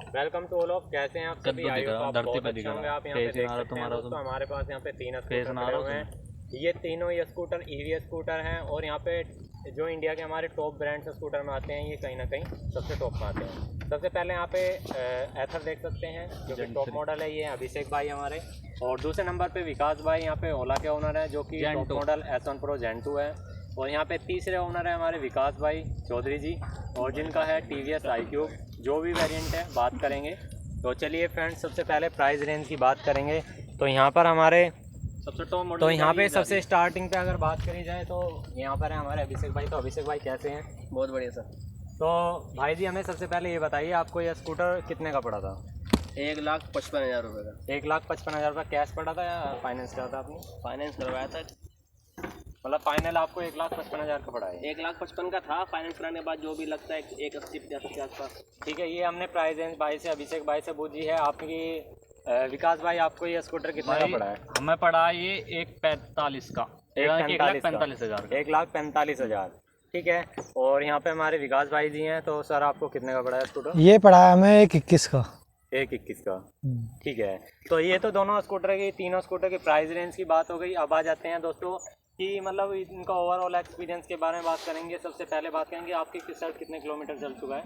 Welcome to all of, कैसे हैं आप सभी? आई होप आप बहुत अच्छे होंगे। आप यहाँ पे देख सकते हैं दोस्तों, हमारे पास यहाँ पे 3 स्कूटर खड़े हुए हैं। ये तीनों ये स्कूटर ईवी स्कूटर हैं और यहाँ पे जो इंडिया के हमारे टॉप ब्रांड्स स्कूटर में आते हैं, ये कहीं ना कहीं सबसे टॉप में आते हैं। सबसे पहले यहाँ पे एथर देख सकते हैं जो कि टॉप मॉडल है, ये अभिषेक भाई हमारे। और दूसरे नंबर पे विकास भाई यहाँ पे ओला के ओनर है, जो कि top model S1 Pro Gen 2 है। और यहाँ पे तीसरे ओनर है हमारे विकास भाई चौधरी जी, और जिनका है TVS iQube। जो भी वेरिएंट है बात करेंगे। तो चलिए फ्रेंड्स, सबसे पहले प्राइस रेंज की बात करेंगे। तो यहाँ पर हमारे सबसे टॉप मॉडल, तो यहाँ पे सबसे स्टार्टिंग पे अगर बात करी जाए तो यहाँ पर है हमारे अभिषेक भाई। तो अभिषेक भाई कैसे हैं? बहुत बढ़िया सर। तो भाई जी, हमें सबसे पहले ये बताइए, आपको यह स्कूटर कितने का पड़ा था? 1,55,000 रुपये का। 1,55,000 रुपये कैश पड़ा था या फाइनेंस किया था आपने? फाइनेंस करवाया था। मतलब फाइनल आपको 1,55,000 का पड़ा है? 1,55,000 का था, फाइनेंस कराने के बाद जो भी लगता है 1,80,85 के आसपास। ठीक है, ये हमने प्राइस रेंज भाई से, अभिषेक भाई से पूछी है। आपकी विकास भाई, आपको ये स्कूटर कितना का पड़ा है? हमें पड़ा ये 1,45,000 का, 1,45,000। 1,45,000, ठीक है। और यहाँ पे हमारे विकास भाई जी हैं। तो सर, आपको कितने का पड़ा है स्कूटर? ये पड़ा है हमें 1,21 का। 1,21 का, ठीक है। तो ये तो दोनों स्कूटर की, तीनों स्कूटर की प्राइस रेंज की बात हो गई। अब आ जाते हैं दोस्तों कि मतलब इनका ओवरऑल एक्सपीरियंस के बारे में बात करेंगे। सबसे पहले बात करेंगे, आपकी सर कितने किलोमीटर चल चुका है?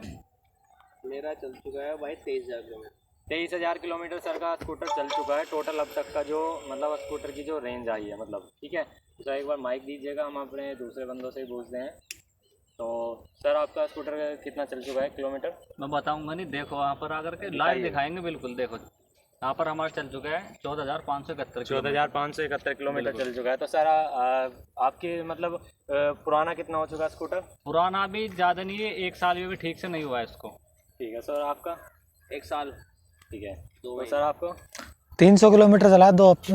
मेरा चल चुका है भाई 23,000 किलोमीटर। 23,000 किलोमीटर सर का स्कूटर चल चुका है टोटल अब तक का, जो मतलब स्कूटर की जो रेंज आई है, मतलब ठीक है। तो एक बार माइक दीजिएगा, हम अपने दूसरे बंदों से ही पूछते हैं। तो सर, आपका स्कूटर कितना चल चुका है किलोमीटर? मैं बताऊंगा नहीं, देखो वहाँ पर आकर के लाइव दिखाएंगे। बिल्कुल देखो, यहाँ पर हमारा चल चुका है 14,571 किलोमीटर चल चुका है। तो सर आपकी मतलब पुराना कितना हो चुका है स्कूटर? पुराना भी ज़्यादा नहीं है, 1 साल में भी ठीक से नहीं हुआ है इसको। ठीक है सर, आपका 1 साल। ठीक है। तो सर आपको 300 किलोमीटर चला, 2 हफ्ते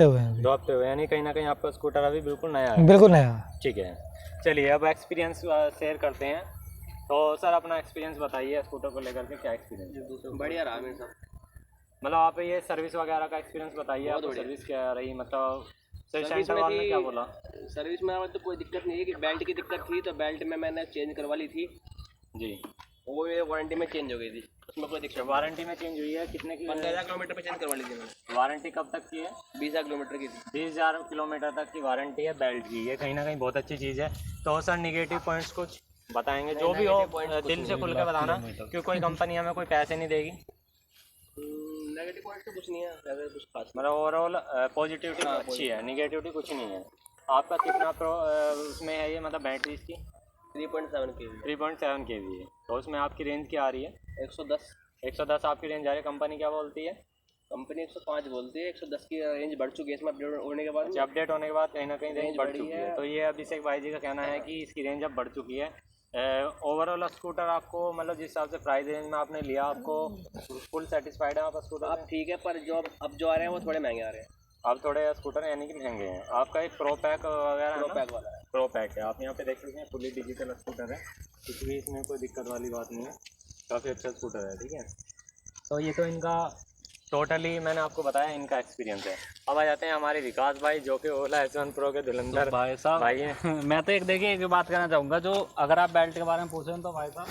हुए हैं। 2 हफ्ते हुए, यानी कहीं ना कहीं आपका स्कूटर अभी बिल्कुल नया है? बिल्कुल नया। ठीक है, चलिए अब एक्सपीरियंस शेयर करते हैं। तो सर, अपना एक्सपीरियंस बताइए स्कूटर को लेकर के, क्या एक्सपीरियंस? बढ़िया रहा मेरे साथ। मतलब आप ये सर्विस वगैरह का एक्सपीरियंस बताइए, आपको सर्विस क्या रही? मतलब सेंटर वाले ने क्या बोला? सर्विस में तो कोई दिक्कत नहीं है कि बेल्ट की दिक्कत थी, तो बेल्ट में मैंने चेंज करवा ली थी जी। वो वारंटी में चेंज हो गई थी, उसमें कोई दिक्कत। वारंटी में चेंज हुई है? कितने की? 15,000 किलोमीटर पे चेंज करवा ली थी मैंने। वारंटी कब तक की है? 20,000 किलोमीटर की थी। 20,000 किलोमीटर तक की वारंटी है बेल्ट की। ये कहीं ना कहीं बहुत अच्छी चीज़ है। तो सर, निगेटिव पॉइंट्स कुछ बताएंगे? जो भी हो दिल से खुल के बताना, क्योंकि कोई कंपनी हमें कोई पैसे नहीं देगी। नेगेटिव पॉइंट तो कुछ नहीं है, ज़्यादा कुछ खास। मतलब ओवरऑल पॉजिटिविटी अच्छी है, निगेटिविटी कुछ नहीं है। आपका कितना उसमें है ये, मतलब बैटरी इसकी? 3.7 kg। 3.7 kg है। तो उसमें आपकी रेंज क्या आ रही है? 110 आपकी रेंज आ रही है। कंपनी क्या बोलती है? कंपनी 105 बोलती है। 110 की रेंज बढ़ चुकी है इसमें अपडेट होने के बाद। अच्छा, अपडेट होने के बाद कहीं ना कहीं रेंज बढ़ चुकी है। तो ये अभिषेक भाई जी का कहना है कि इसकी रेंज अब बढ़ चुकी है। ओवरऑल स्कूटर आपको, मतलब जिस हिसाब से प्राइस रेंज में आपने लिया, आपको फुल सेटिस्फाइड है आप स्कूटर? आप ठीक है, पर जो अब जो आ रहे हैं वो थोड़े महंगे आ रहे हैं। आप थोड़े स्कूटर यानी कि महंगे हैं। आपका एक प्रो पैक वगैरह? प्रो पैक वाला है। प्रो पैक है। आप यहाँ पे देख सकते हैं, फुली डिजिटल स्कूटर है, कुछ भी इसमें कोई दिक्कत वाली बात नहीं है। काफ़ी अच्छा स्कूटर है, ठीक है। तो ये तो इनका टोटली मैंने आपको बताया इनका एक्सपीरियंस है। अब आ जाते हैं हमारे विकास भाई, जो कि ओला S1 Pro के धुरंधर भाई साहब भाई हैं। मैं तो एक देखिए एक बात कहना चाहूँगा, जो अगर आप बेल्ट के बारे में पूछें तो भाई साहब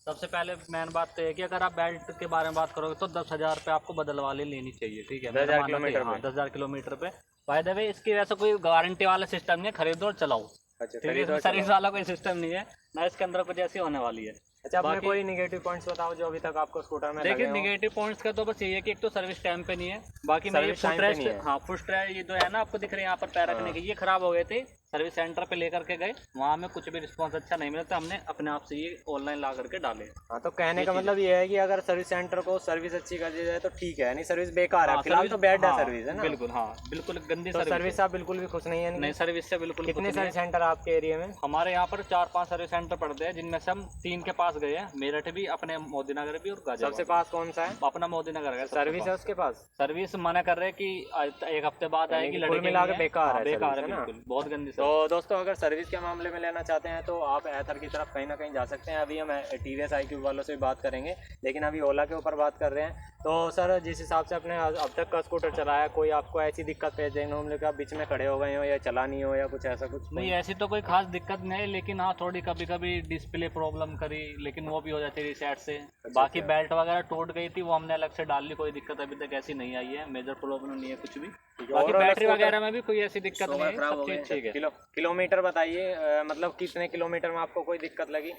सबसे पहले मेन बात तो है कि अगर आप बेल्ट के बारे में बात करोगे तो 10,000 पे आपको बदल वाली लेनी चाहिए, ठीक है? 10,000 किलोमीटर? हाँ, 10,000 किलोमीटर पे। बाय द वे, इसकी वैसे कोई गारंटी वाला सिस्टम नहीं है, खरीदो और चलाओ। अच्छा, ठीक है, सर्विस वाला कोई सिस्टम नहीं है ना, इसके अंदर कुछ ऐसी होने वाली है। अच्छा, आपने कोई निगेटिव पॉइंट्स बताओ जो अभी तक आपको स्कूटर में देखिए, लगे हों? निगेटिव पॉइंट्स का तो बस ये है कि एक तो सर्विस टाइम पे नहीं है, बाकी मैं ये फुट रेस्ट, हाँ फुट रेस्ट ये जो है ना आपको दिख रहे हैं यहाँ पर पैर रखने के, ये खराब हो गए थे। सर्विस सेंटर पे लेकर के गए, वहाँ में कुछ भी रिस्पांस अच्छा नहीं मिला, तो हमने अपने आप से ये ऑनलाइन ला करके डाले। हाँ, तो कहने का मतलब ये है कि अगर सर्विस सेंटर को सर्विस अच्छी कर दी जाए तो ठीक है, नहीं सर्विस बेकार है फिलहाल तो बैड है सर्विस, है ना? बिल्कुल, हाँ बिल्कुल गंदी सर्विस। आप बिल्कुल भी खुश नहीं है? नहीं, सर्विस से बिल्कुल। कितने सर्विस सेंटर आपके एरिया में? हमारे यहाँ पर 4-5 सर्विस सेंटर पड़ते हैं, जिनमें से हम 3 के पास गए हैं, मेरठ भी, अपने मोदी नगर भी और गाजियाबाद। सबसे पास कौन सा है? अपना मोदी नगर है। सर्विस है उसके पास? सर्विस मना कर रहे हैं कि 1 हफ्ते बाद आएगी, लड़के मिला के बेकार है, बेकार है, बिल्कुल बहुत गंदी। तो दोस्तों अगर सर्विस के मामले में लेना चाहते हैं तो आप एथर की तरफ कहीं ना कहीं जा सकते हैं। अभी हम TVS iQube वालों से भी बात करेंगे, लेकिन अभी ओला के ऊपर बात कर रहे हैं। तो सर जिस हिसाब से आपने अब तक का स्कूटर चलाया, कोई आपको ऐसी दिक्कत पेश देखने को मिलेगा, बीच में खड़े हो गए हो या चला नहीं हो या कुछ ऐसा कुछ? नहीं, ऐसी तो कोई खास दिक्कत नहीं है, लेकिन हाँ थोड़ी कभी कभी डिस्प्ले प्रॉब्लम करी, लेकिन वो भी हो जाती है रीसेट से। बाकी बेल्ट वगैरह टूट गई थी, वो हमने अलग से डाल ली, कोई दिक्कत अभी तक ऐसी नहीं आई है, मेजर प्रॉब्लम नहीं है कुछ भी। बाकी बैटरी वगैरह में भी कोई ऐसी दिक्कत नहीं है, सब चीज ठीक है। किलोमीटर बताइए, मतलब कितने किलोमीटर में आपको कोई दिक्कत लगी?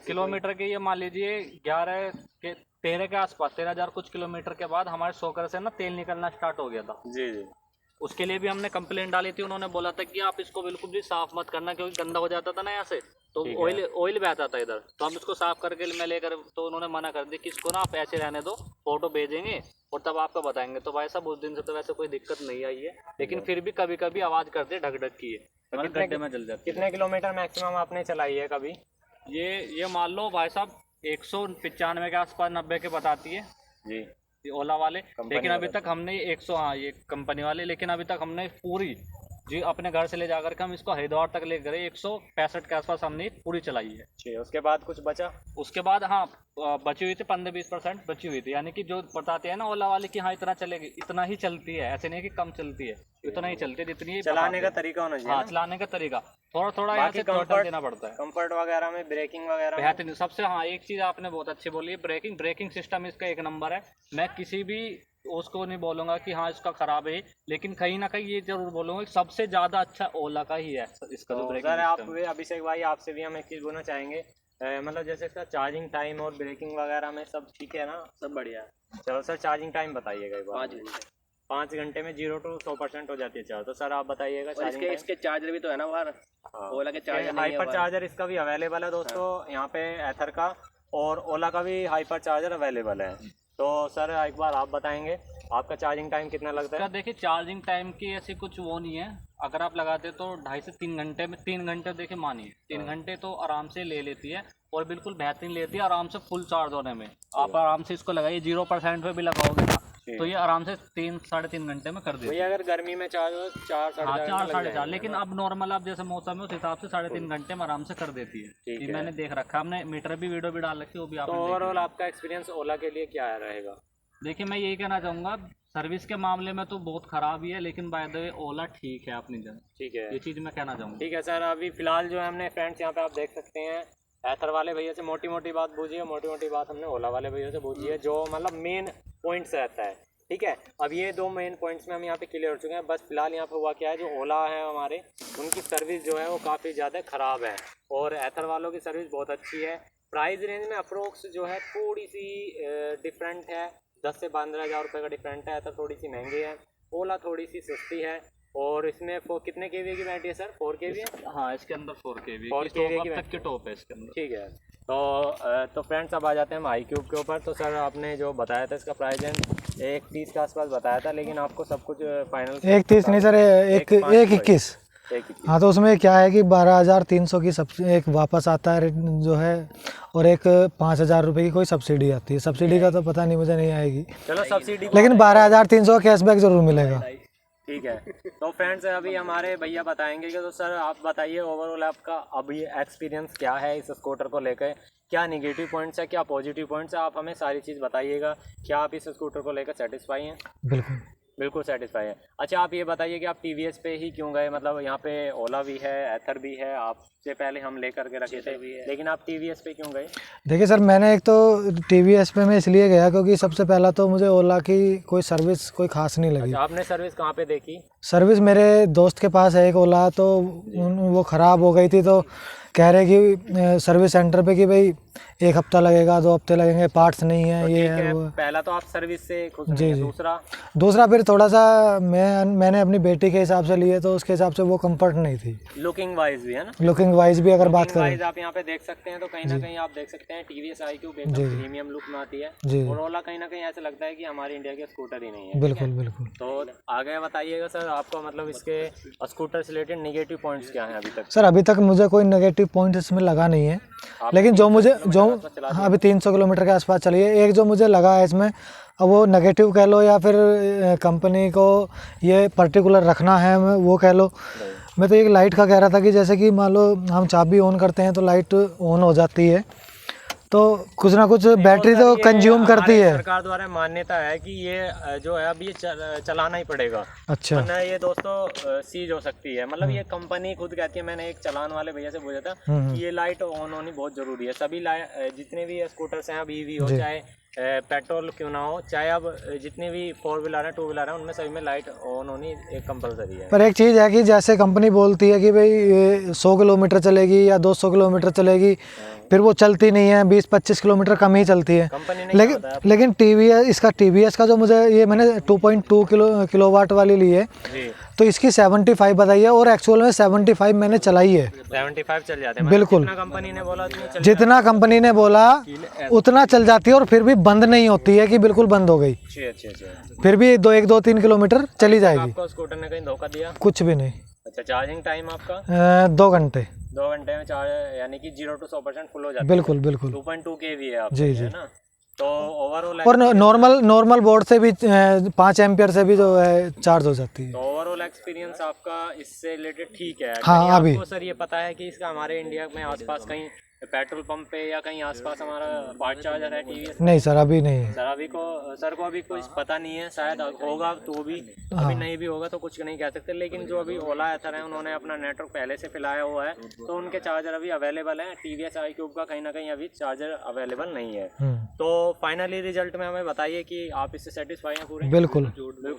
किलोमीटर के ये मान लीजिए 13 के आसपास, 13,000 कुछ किलोमीटर के बाद हमारे शॉकर से ना तेल निकलना स्टार्ट हो गया था। जी जी। उसके लिए भी हमने कंप्लेंट डाली थी, उन्होंने बोला था कि आप इसको बिल्कुल भी साफ मत करना, क्योंकि गंदा हो जाता था ना यहाँ से, तो ऑयल बहता था इधर, तो हम इसको साफ करके मैं लेकर, तो उन्होंने मना कर दिया कि इसको ना आप ऐसे रहने दो, फोटो भेजेंगे और तब आपको बताएंगे। तो भाई साहब उस दिन से तो वैसे कोई दिक्कत नहीं आई है, लेकिन फिर भी कभी कभी आवाज़ करते ढक ढक की है, गड्ढे में जल जाती है। कितने किलोमीटर मैक्सिमम आपने चलाई है कभी? ये मान लो भाई साहब 195 के आसपास, 90 के बताती है जी ओला वाले, लेकिन अभी तक हमने 100, हाँ ये कंपनी वाले, लेकिन अभी तक हमने पूरी जी अपने घर से ले जाकर के हम इसको हरिद्वार तक ले गए, 165 के आसपास हमने पूरी चलाई है। ठीक, उसके बाद कुछ बचा? उसके बाद हाँ बची हुई थी 15-20% बची हुई थी, यानी कि जो बताते हैं ना ओला वाले कि हाँ इतना चलेगी, इतना ही चलती है, ऐसे नहीं कि कम चलती है, इतना ही चलती है जितनी चलाने का तरीका होना चाहिए। हाँ चलाने का तरीका थोड़ा थोड़ा यहाँ से थ्रॉटल देना पड़ता है। कंफर्ट वगैरह में, ब्रेकिंग वगैरह बेहतरीन सबसे, हाँ एक चीज़ आपने बहुत अच्छी बोली है, ब्रेकिंग सिस्टम इसका एक नंबर है। मैं किसी भी उसको नहीं बोलूँगा कि हाँ इसका ख़राब है, लेकिन कहीं ना कहीं ये जरूर बोलूँगा कि सबसे ज़्यादा अच्छा ओला का ही है इसका जो ब्रेकिंग सिस्टम। आप अभिषेक भाई आपसे भी हम एक चीज़ बोलना चाहेंगे, मतलब जैसे इसका चार्जिंग टाइम और ब्रेकिंग वगैरह में सब ठीक है ना? सब बढ़िया है। चलो सर चार्जिंग टाइम बताइएगा एक बार। 5 घंटे में 0 to 100% हो जाती है चार्ज। तो सर आप बताइएगा चार्जिंग। इसके चार्जर भी तो है ना बाहर, ओला के चार्जर, हाइपर चार्जर इसका भी अवेलेबल है दोस्तों यहाँ पे एथर का, और ओला का भी हाइपर चार्जर अवेलेबल है। तो सर एक बार आप बताएंगे आपका चार्जिंग टाइम कितना लगता है? देखिए चार्जिंग टाइम की ऐसी कुछ वो नहीं है, अगर आप लगाते तो 2.5 से 3 घंटे में, 3 घंटे देखिए मानिए 3 घंटे तो आराम से ले लेती है, और बिल्कुल बेहतरीन लेती है आराम से फुल चार्ज होने में। आप आराम से इसको लगाइए, 0% पे भी लगाओगे ना तो ये आराम से 3-3.5 घंटे में कर देती है। अगर गर्मी में चार्ज हो 4-4.5, लेकिन अब नॉर्मल आप जैसे मौसम है उस हिसाब से 3.5 घंटे में आराम से कर देती है। ये मैंने देख रखा, हमने मीटर भी वीडियो भी डाल रखी, वो भी आप। तो ओवरऑल आपका एक्सपीरियंस ओला के लिए क्या रहेगा? देखिए मैं यही कहना चाहूँगा, सर्विस के मामले में तो बहुत ख़राब ही है, लेकिन बाय द वे ओला ठीक है अपनी जगह। ठीक है, ये चीज़ मैं कहना चाहूँगा। ठीक है सर, अभी फिलहाल जो है हमने फ्रेंड्स यहाँ पे आप देख सकते हैं एथर वाले भैया से मोटी मोटी बात पूछी है, मोटी मोटी बात हमने ओला वाले भैया से पूछी है, जो मतलब मेन पॉइंट्स रहता है। ठीक है, अब ये 2 मेन पॉइंट्स में हम यहाँ पे क्लियर हो चुके हैं। बस फिलहाल यहाँ पे हुआ क्या है, जो ओला है हमारे, उनकी सर्विस जो है वो काफ़ी ज़्यादा ख़राब है, और एथर वालों की सर्विस बहुत अच्छी है। प्राइस रेंज में अप्रोक्स जो है थोड़ी सी डिफरेंट है, 10 से 15,000 रुपये का डिफरेंट है। एथर थोड़ी सी महंगी है, ओला थोड़ी सी सस्ती है। और इसमें कितने केवी की बैटरी है सर? 4 केवी है? हाँ इसके अंदर 4 केवी की टॉप है इसके अंदर। ठीक है, तो फ्रेंड्स अब आ जाते हैं हम iQube के ऊपर। तो सर आपने जो बताया था इसका प्राइस रेंज 1.30 के आसपास बताया था, लेकिन आपको सब कुछ फाइनल 1.30 नहीं सर, 1.21। हाँ तो उसमें क्या है कि 12,300 की एक वापस आता है जो है, और एक 5,000 रुपये की कोई सब्सिडी आती है। सब्सिडी का तो पता नहीं, मुझे नहीं आएगी, चलो सब्सिडी, लेकिन 12,300 का कैशबैक जरूर मिलेगा। ठीक है, तो फ्रेंड्स अभी हमारे भैया बताएंगे कि, तो सर आप बताइए ओवरऑल आपका अभी एक्सपीरियंस क्या है इस स्कूटर को लेकर, क्या नेगेटिव पॉइंट्स है, क्या पॉजिटिव पॉइंट्स है, आप हमें सारी चीज़ बताइएगा। क्या आप इस स्कूटर को लेकर सेटिस्फाई हैं? बिल्कुल सेटिस्फाई है। अच्छा आप ये बताइए कि आप TVS पे ही क्यों गए? मतलब यहाँ पे ओला भी है, एथर भी है, आपसे पहले हम लेकर के रखे थे, लेकिन आप TVS पे क्यों गए? देखिए सर, मैंने एक तो TVS पे मैं इसलिए गया क्योंकि सबसे पहला तो मुझे ओला की कोई सर्विस कोई खास नहीं लगी। अच्छा, आपने सर्विस कहाँ पे देखी? सर्विस मेरे दोस्त के पास है एक ओला, तो वो ख़राब हो गई थी, तो कह रहे कि सर्विस सेंटर पे कि भाई 1 हफ्ता लगेगा, 2 हफ्ते लगेंगे, पार्ट्स नहीं है, ये है वो। पहला तो आप सर्विस से खुश नहीं हैं, दूसरा फिर थोड़ा सा मैंने अपनी बेटी के हिसाब से लिए, तो उसके हिसाब से वो कंफर्ट नहीं थी। लुकिंग वाइज भी है ना, लुकिंग वाइज भी अगर बात करें, आप यहाँ पे देख सकते हैं, तो कहीं ना कहीं आप देख सकते हैं TVS iQube एकदम प्रीमियम लुक में आती है, और ओला कहीं ना कहीं ऐसा लगता है कि हमारे इंडिया के स्कूटर ही नहीं है। बिल्कुल। तो आगे बताइएगा सर, आपको मतलब इसके स्कूटर से रिलेटेड नेगेटिव पॉइंट्स क्या हैं अभी तक? सर अभी तक मुझे कोई नेगेटिव पॉइंट इसमें लगा नहीं है, लेकिन हाँ अभी 300 किलोमीटर के आसपास चली है। एक जो मुझे लगा है इसमें, अब वो नेगेटिव कह लो या फिर कंपनी को ये पर्टिकुलर रखना है वो कह लो, मैं तो एक लाइट का कह रहा था कि जैसे कि मान लो हम चाबी ऑन करते हैं तो लाइट ऑन हो जाती है, तो कुछ ना कुछ बैटरी तो कंज्यूम करती है। सरकार द्वारा मान्यता है कि ये जो है अब ये चलाना ही पड़ेगा, अच्छा। वरना ये दोस्तों सीज हो सकती है। मतलब ये कंपनी खुद कहती है, मैंने एक चलान वाले भैया से पूछा था कि ये लाइट ऑन होनी बहुत जरूरी है। सभी जितने भी स्कूटर्स हैं, अब ईवी हो चाहे पेट्रोल क्यों ना हो, चाहे अब जितनी भी 4 व्हीलर है 2 व्हीलर है, उनमें सभी में लाइट ऑन होनी एक कंपलसरी है। पर एक चीज़ है कि जैसे कंपनी बोलती है कि भाई ये 100 किलोमीटर चलेगी या 200 किलोमीटर चलेगी, फिर वो चलती नहीं है, 20-25 किलोमीटर कम ही चलती है। लेकिन टीवीएस, इसका टीवीएस का जो मुझे ये मैंने 2.2 किलोवाट वाली ली है, तो इसकी 75 बताई है और एक्चुअल में 75 मैंने चलाई है। 75 चल जाते हैं बिल्कुल, जितना कंपनी ने बोला जितना कंपनी ने बोला उतना चल जाती है, और फिर भी बंद नहीं होती है कि बिल्कुल बंद हो गई। फिर भी 2-3 किलोमीटर चली जाएगी। आपको स्कूटर ने कहीं धोखा दिया? कुछ भी नहीं। अच्छा, चार्जिंग टाइम आपका 2 घंटे। 2 घंटे में चार्ज, यानी कि 0 to 100% फुल हो जाता है। बिल्कुल बिल्कुल। 2.2 kV है आपका, जी जी। है ना? तो ओवरऑल और नॉर्मल बोर्ड से भी 5 एम्पियर से भी जो है चार्ज हो जाती है। तो ओवरऑल एक्सपीरियंस आपका इससे रिलेटेड ठीक है? हाँ, अभी आपको सर ये पता है कि इसका हमारे इंडिया में आसपास कहीं पेट्रोल पंप पे या कहीं आसपास हमारा फास्ट चार्जर है टीवीएस? नहीं सर, अभी नहीं। सर को अभी कुछ पता नहीं है, शायद होगा तो भी, अभी नहीं भी होगा तो कुछ नहीं कह सकते। लेकिन जो अभी ओला एथर है, उन्होंने अपना नेटवर्क पहले से फैलाया हुआ है, तो उनके चार्जर अभी अवेलेबल हैं। टीवीएस iQube का कहीं ना कहीं अभी चार्जर अवेलेबल नहीं है। तो फाइनली रिजल्ट में हमें बताइए कि आप इससे सेटिस्फाई हैं पूरे? बिल्कुल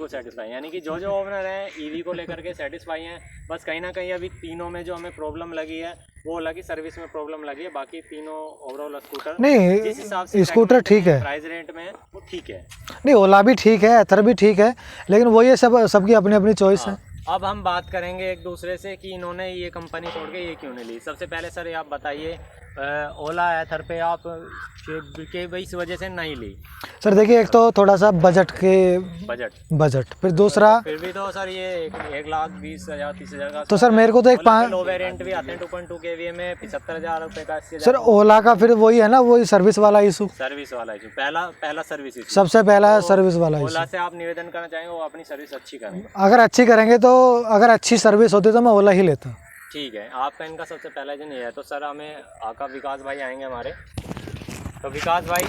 सेटिस्फाई, यानी कि जो ओनर हैं ईवी को लेकर के सेटिस्फाई हैं। बस कहीं ना कहीं अभी तीनों में जो हमें प्रॉब्लम लगी है वो लगी, सर्विस में प्रॉब्लम लगी है। बाकी तीनों ओवरऑल स्कूटर नहीं, जिस हिसाब से स्कूटर ठीक है, प्राइस रेंज में वो ठीक है। नहीं, ओला भी ठीक है, एथर भी ठीक है, लेकिन वो ये सबकी अपनी अपनी चॉइस है। अब हम बात करेंगे एक दूसरे से कि इन्होंने ये कंपनी छोड़ के ये क्यों नहीं ली। सबसे पहले सर ये आप बताइए, ओला एथर पे आप के इस वजह से नहीं ली? सर देखिए, एक तो थोड़ा सा बजट, फिर दूसरा, फिर भी तो सर ये 1,20,000 30,000 का तो सर मेरे को तो एक लो वेरिएंट भी आते हैं 2.2 kVA में 75,000 रुपये का। सर ओला का फिर वही है ना, वही सर्विस वाला इशू। पहला सर्विस इशू, सबसे पहला सर्विस वाला इशू। ओला से आप निवेदन करना चाहेंगे वो अपनी सर्विस अच्छी करें। अगर अच्छी करेंगे तो, अगर अच्छी सर्विस होती तो मैं ओला ही लेता। ठीक है, आपका इनका सबसे पहला दिन ये है। तो सर हमें आका विकास भाई आएंगे हमारे, तो विकास भाई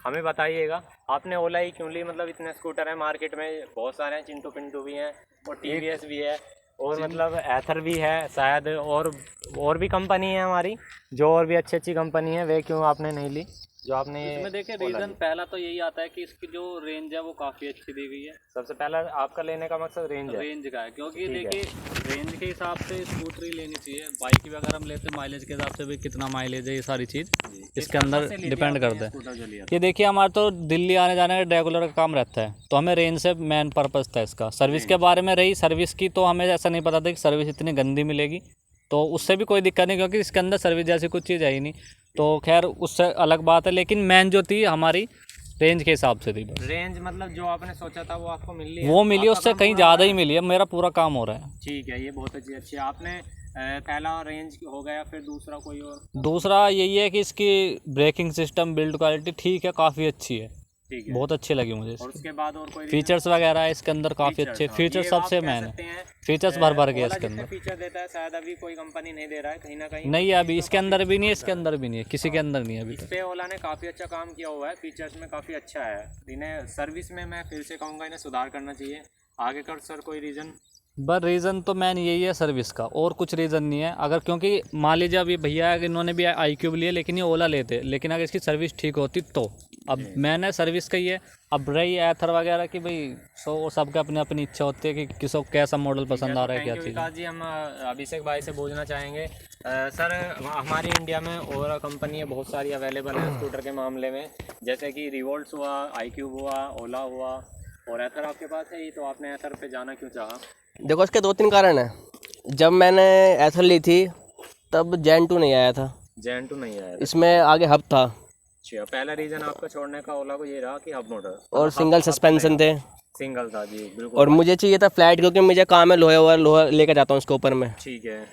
हमें बताइएगा आपने ओला ही क्यों ली? मतलब इतने स्कूटर हैं मार्केट में, बहुत सारे हैं, चिंटू पिंटू भी हैं और टीवीएस भी है और मतलब एथर भी है शायद, और भी कंपनी है हमारी जो और भी अच्छी कंपनी है, वे क्यों आपने नहीं ली? जो आपने इसमें देखिए रीज़न पहला तो यही आता है कि इसकी जो रेंज है वो काफ़ी अच्छी दी गई है। सबसे पहला आपका लेने का मकसद रेंज का है, क्योंकि देखिए रेंज के हिसाब से स्कूटर ही लेनी चाहिए। बाइक भी अगर हम लेते हैं माइलेज के हिसाब से भी कितना माइलेज है, ये सारी चीज़ इसके अंदर डिपेंड करता है। ये देखिए हमारा तो दिल्ली आने जाने का रेगुलर का काम रहता है, तो हमें रेंज से मेन पर्पज़ था इसका। सर्विस के बारे में रही, सर्विस की तो हमें ऐसा नहीं पता था कि सर्विस इतनी गंदी मिलेगी, तो उससे भी कोई दिक्कत नहीं क्योंकि इसके अंदर सर्विस जैसी कुछ चीज़ है ही नहीं, तो खैर उससे अलग बात है। लेकिन मेन जो थी हमारी रेंज के हिसाब से थी। रेंज मतलब जो आपने सोचा था वो आपको मिल रही है? वो मिली, उससे कहीं ज़्यादा ही मिली है, मेरा पूरा काम हो रहा है। ठीक है, ये बहुत अच्छी है। आपने पहला रेंज हो गया, फिर दूसरा कोई और? दूसरा यही है कि इसकी ब्रेकिंग सिस्टम, बिल्ड क्वालिटी ठीक है, काफ़ी अच्छी है, बहुत अच्छी लगी मुझे। और उसके बाद और कोई फीचर्स वगैरह है इसके अंदर काफ़ी अच्छे फीचर्स, सबसे मेन है फीचर्स भर के इसके अंदर। फीचर देता है शायद अभी कोई कंपनी नहीं दे रहा है, कहीं ना कहीं नहीं है अभी, इसके अंदर भी नहीं है, इसके अंदर भी नहीं है, किसी के अंदर नहीं है अभी। इस पे ओला ने काफ़ी अच्छा काम किया हुआ है, फीचर्स में काफ़ी अच्छा है। इन्हें सर्विस में मैं फिर से कहूँगा इन्हें सुधार करना चाहिए। आगे कर सर कोई रीज़न? बस रीज़न तो मैन यही है सर्विस का, और कुछ रीज़न नहीं है। अगर क्योंकि मान लीजिए अब ये भैया इन्होंने भी iQube लिए लेकिन ये ओला लेते, लेकिन अगर इसकी सर्विस ठीक होती तो। अब मैंने सर्विस का ही है। अब रही एथर वगैरह की भाई सबके अपनी अपनी इच्छा होती है कि किसको कैसा मॉडल पसंद आ रहा है, क्या चीज़। विकास जी, हम अभिषेक भाई से पूछना चाहेंगे सर, हमारी इंडिया में ओला कंपनी बहुत सारी अवेलेबल है स्कूटर के मामले में, जैसे कि रिवोल्ट हुआ, iQube हुआ, ओला हुआ, और एथर आपके पास है ही, तो आपने एथर पे जाना क्यों चाहा? देखो इसके 2-3 कारण हैं। जब मैंने एथर ली थी तब जेन 2 नहीं आया था, नहीं आया, इसमें आगे हब था। अच्छा, पहला रीज़न आपका छोड़ने का ओला को ये रहा कि हब मोटर और सिंगल सस्पेंशन थे। सिंगल था जी, बिल्कुल। और मुझे चाहिए था फ्लैट, क्योंकि मुझे काम है लोहा लेकर जाता हूँ इसके ऊपर में। ठीक है।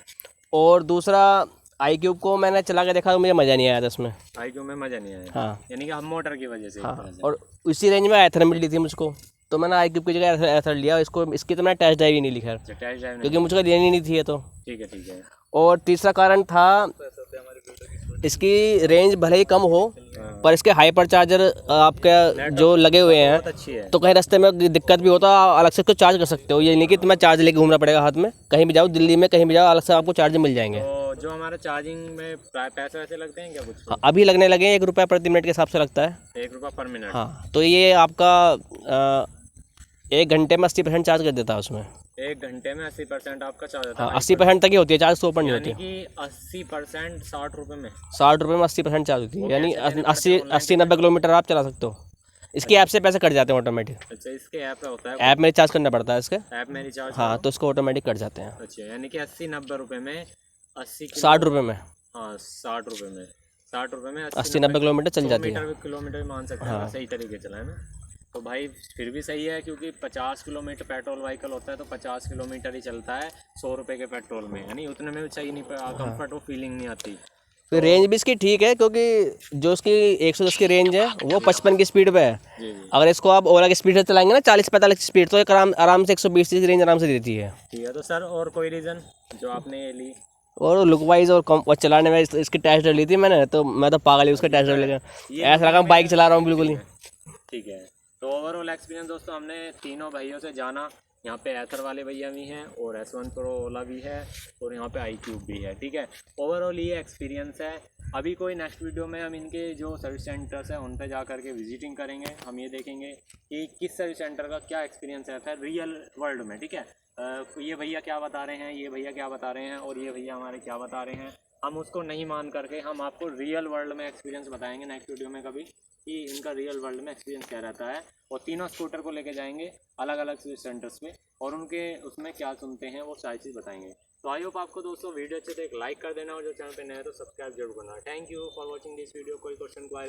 और दूसरा iQube को मैंने चला के देखा तो मुझे मज़ा नहीं आया था उसमें। iQube में मज़ा नहीं आया? हाँ, यानी कि हब मोटर की वजह से। हाँ, और उसी रेंज में एथर मिली थी मुझको। तो मैंने iQube की जगह एथर लिया। इसको इसकी तो मैंने टेस्ट ड्राइव ही नहीं ली खैर, टेस्ट ड्राइव क्योंकि मुझे लेनी नहीं थी ये तो। ठीक है ठीक है। और तीसरा कारण था इसकी रेंज भले ही कम हो, पर इसके हाइपर चार्जर आपके जो लगे हुए हैं, अच्छी है। तो कहीं रास्ते में दिक्कत भी होता है अलग से इसको चार्ज कर सकते हो। ये नहीं कि तुम्हें चार्ज लेके घूमना पड़ेगा हाथ में, कहीं भी जाओ, दिल्ली में कहीं भी जाओ, अलग से आपको चार्ज मिल जाएंगे। तो जो हमारा चार्जिंग में पैसे वैसे लगते हैं क्या कुछ? हाँ, अभी लगने लगे हैं, 1 रुपये प्रति मिनट के हिसाब से लगता है। 1 रुपये पर मिनट। हाँ, तो ये आपका 1 घंटे में 80% चार्ज कर देता है उसमें। 1 घंटे में 80% आपका चार्ज होता है? हाँ, 80% तक ही होती है चार्ज, 100 पर नहीं होती। यानी कि 80% 60 रुपये में? 60 रुपये में 80% चार्ज होती है, यानी 80-90 किलोमीटर आप चला सकते हो। इसकी ऐप से पैसे कट जाते हैं ऑटोमेटिक। अच्छा, इसके ऐप पे होता है? ऐप में रिचार्ज करना पड़ता है इसके। ऐप में रिचार्ज? हाँ, तो उसको ऑटोमेटिक कट जाते हैं। अच्छा, यानी कि 80-90 रुपये में 60 रुपये में। हाँ, 60 रुपये में, 60 रुपये में 80-90 किलोमीटर चल जाती है। किलोमीटर मान सकते हैं। सही तरीके चला है ना, तो भाई फिर भी सही है, क्योंकि 50 किलोमीटर पेट्रोल व्हीकल होता है तो 50 किलोमीटर ही चलता है 100 रुपये के पेट्रोल में, यानी उतने में भी सही नहीं, कंफर्ट और फीलिंग नहीं आती। फिर रेंज भी इसकी ठीक है, क्योंकि जो इसकी 110 की रेंज है वो 55 की स्पीड पे है। अगर इसको आप ओला की स्पीड से चलाएंगे ना 40-45 की स्पीड, तो एक आराम से 120 की रेंज आराम से देती है। ठीक है। तो सर और कोई रीज़न जो आपने ये ली? और लुक वाइज और चलाने में इसकी टेस्ट ली थी मैंने, तो मैं तो पागल ही उसका टेस्ट लेकर, ऐसा लगा बाइक चला रहा हूँ बिल्कुल ही। ठीक है। तो ओवरऑल एक्सपीरियंस दोस्तों हमने तीनों भाइयों से जाना। यहाँ पे एथर वाले भैया भी हैं और S1 Pro ओला भी है और यहाँ पे iQube भी है। ठीक है, ओवरऑल ये एक्सपीरियंस है। अभी कोई नेक्स्ट वीडियो में हम इनके जो सर्विस सेंटर्स हैं उन पे जा करके विजिटिंग करेंगे। हम ये देखेंगे कि किस सर्विस सेंटर का क्या एक्सपीरियंस रहता है रियल वर्ल्ड में। ठीक है, ये भैया क्या बता रहे हैं, ये भैया क्या बता रहे हैं और ये भैया हमारे क्या बता रहे हैं, हम उसको नहीं मान करके हम आपको रियल वर्ल्ड में एक्सपीरियंस बताएंगे नेक्स्ट वीडियो में कभी, कि इनका रियल वर्ल्ड में एक्सपीरियंस क्या रहता है। और तीनों स्कूटर को लेके जाएंगे अलग अलग सर्विस सेंटर्स में और उनके उसमें क्या सुनते हैं वो सारी चीज़ बताएंगे। तो आई होप आपको दोस्तों वीडियो अच्छे से एक लाइक कर देना और जो चैनल पे नए हैं तो सब्सक्राइब जरूर करना। Thank you for watching this video. कोई क्वेश्चन को आए